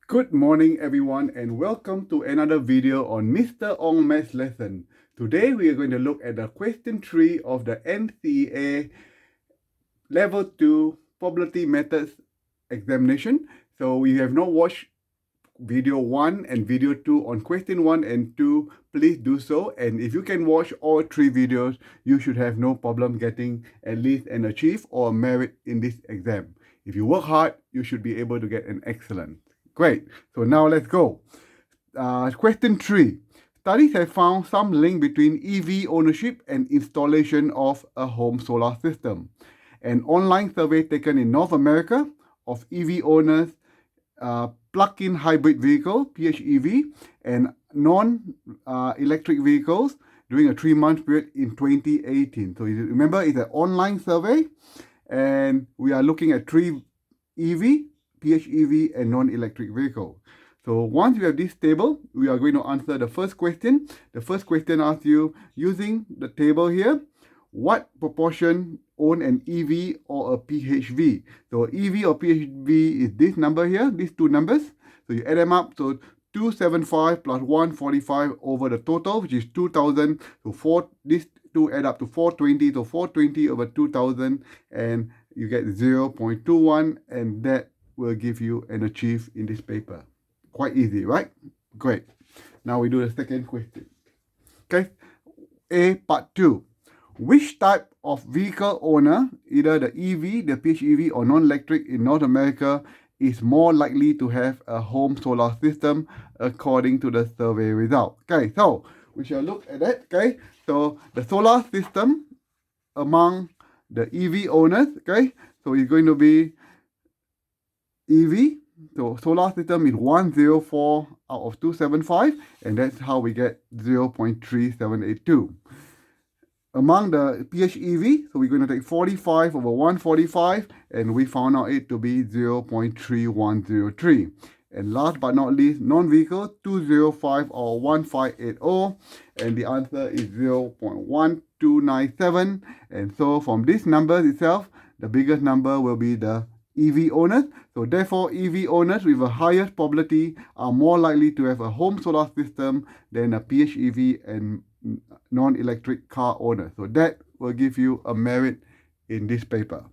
Good morning everyone and welcome to another video on Mr. Ong Maths lesson. Today we are going to look at the question 3 of the NCEA Level 2 Probability Methods examination. So if you have not watched video 1 and video 2 on question 1 and 2, please do so. And if you can watch all 3 videos, you should have no problem getting at least an achieve or merit in this exam. If you work hard, you should be able to get an excellent. Great. So now let's go. Question 3. Studies have found some link between EV ownership and installation of a home solar system. An online survey taken in North America of EV owners, plug-in hybrid vehicle, PHEV, and non-electric vehicles during a 3-month period in 2018. So you remember, it's an online survey, and we are looking at 3 EV, PHEV, and non-electric vehicle. So once we have this table, we are going to answer the first question. The first question asks you, using the table here, what proportion own an EV or a PHV? So EV or PHV is this number here, these two numbers. So you add them up, so 275 plus 145 over the total, which is 2000. So these two add up to 420. So 420 over 2000, and you get 0.21, and that will give you an achieve in this paper. Quite easy, right? Great. Now we do the second question. Okay, A, part 2. Which type of vehicle owner, either the EV, the PHEV, or non-electric in North America, is more likely to have a home solar system according to the survey result? Okay, so we shall look at that. Okay, so the solar system among the EV owners, okay, so it's going to be EV. So solar system is 104 out of 275, and that's how we get 0.3782. Among the PHEV, so we're going to take 45 over 145, and we found out it to be 0.3103. And last but not least, non-vehicle, 205 or 1580, and the answer is 0.1297. And so from these numbers itself, the biggest number will be the EV owners. So therefore, EV owners with a highest probability are more likely to have a home solar system than a PHEV and non-electric car owner. So that will give you a merit in this paper.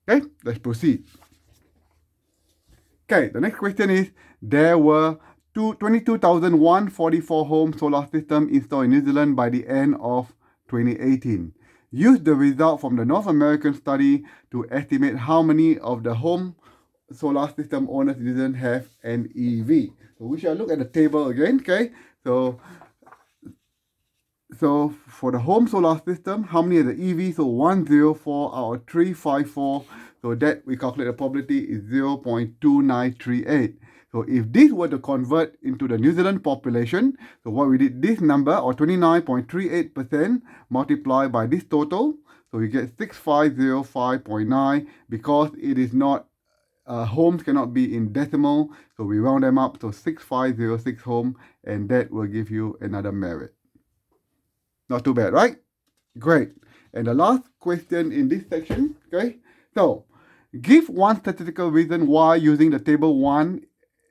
Okay, let's proceed. Okay, the next question is, there were 22,144 home solar systems installed in New Zealand by the end of 2018. Use the result from the North American study to estimate how many of the home solar system owners didn't have an EV. So we shall look at the table again. Okay, so for the home solar system, how many are the EV? So 104 out of 354. So that we calculate the probability is 0.2938. So if this were to convert into the New Zealand population, so what we did, this number, or 29.38%, multiplied by this total, so you get 6505.9. Because it is not, homes cannot be in decimal, so we round them up, so 6506 home, and that will give you another merit. Not too bad, right? Great. And the last question in this section, okay? So, give one statistical reason why using the table 1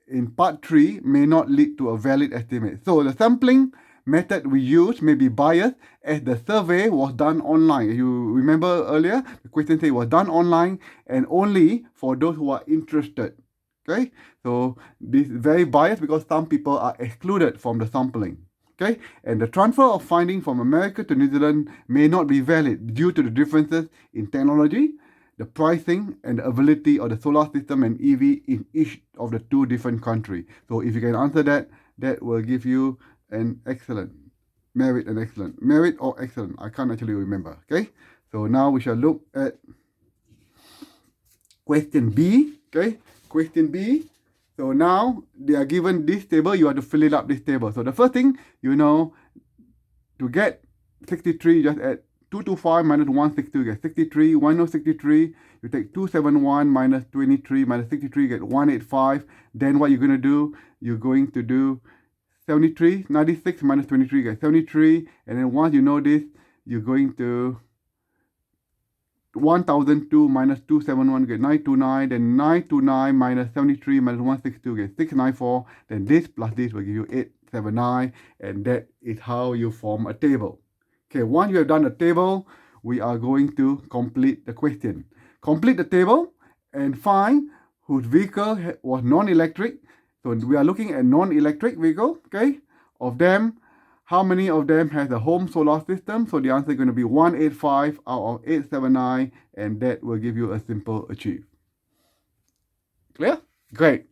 in part 3 may not lead to a valid estimate. So, the sampling method we use may be biased as the survey was done online. You remember earlier, the question said it was done online and only for those who are interested. Okay? So, this is very biased because some people are excluded from the sampling. Okay, and the transfer of findings from America to New Zealand may not be valid due to the differences in technology, the pricing, and the availability of the solar system and EV in each of the 2 different countries. So if you can answer that, that will give you an excellent merit and excellent. Merit or excellent, I can't actually remember. Okay, so now we shall look at question B. Okay, question B. So now they are given this table, you have to fill it up this table. So the first thing, to get 63, just add 225 minus 162, you get 63. 163, you take 271 minus 23 minus 63, you get 185. Then what you're going to do, you're going to do 73, 96 minus 23, you get 73. And then once you know this, you're going to 1002 minus 271 get 929, then 929 minus 73 minus 162 get 694, then this plus this will give you 879, and that is how you form a table. Okay, once you have done the table, we are going to complete the question. Complete the table and find whose vehicle was non-electric. So we are looking at non-electric vehicle, okay? Of them, how many of them has a home solar system? So the answer is going to be 185 out of 879, and that will give you a simple achieve. Clear? Great.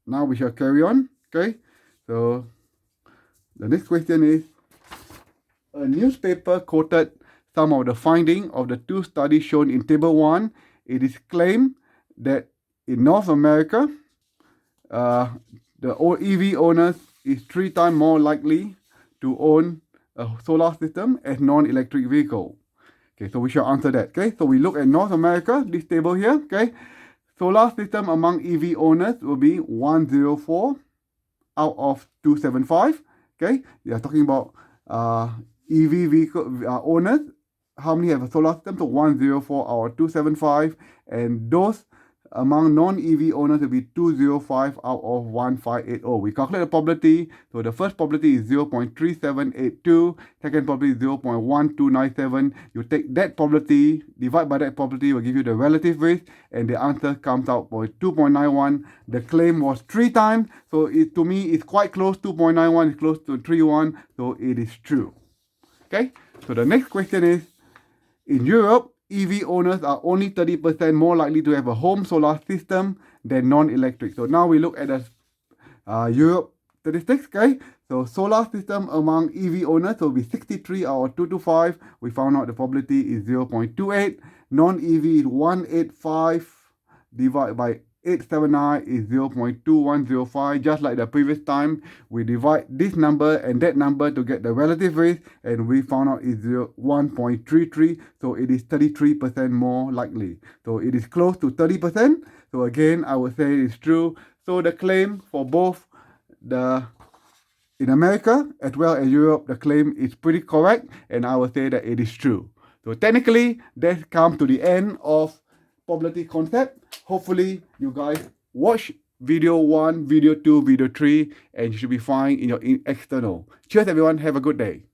Now we shall carry on, okay? So the next question is, a newspaper quoted some of the findings of the two studies shown in Table 1. It is claimed that in North America, the EV owners is 3 times more likely to own a solar system as non-electric vehicle. Okay, so we shall answer that. Okay, so we look at North America, this table here. Okay, solar system among EV owners will be 104 out of 275. Okay, we are talking about EV vehicle owners. How many have a solar system? So 104 out of 275, and those among non-EV owners will be 205 out of 1580. We calculate the probability. So the first probability is 0.3782, second probability is 0.1297. You take that probability, divide by that probability, will give you the relative risk, and the answer comes out for 2.91. The claim was 3 times, so to me it's quite close. 2.91 is close to 3.1, so it is true. Okay, so the next question is, in Europe, EV owners are only 30% more likely to have a home solar system than non-electric. So now we look at the Europe statistics, okay? So solar system among EV owners will be 63 out of 225. We found out the probability is 0.28. Non-EV is 185 divided by 879 is 0.2105. Just like the previous time, we divide this number and that number to get the relative risk, and we found out is 1.33. So it is 33% more likely. So it is close to 30%. So again, I would say it's true. So the claim for both in America as well as Europe, the claim is pretty correct, and I would say that it is true. So technically, that comes to the end of probability concept. Hopefully you guys watch video 1, video 2, video 3, and you should be fine in your external. Cheers everyone, have a good day.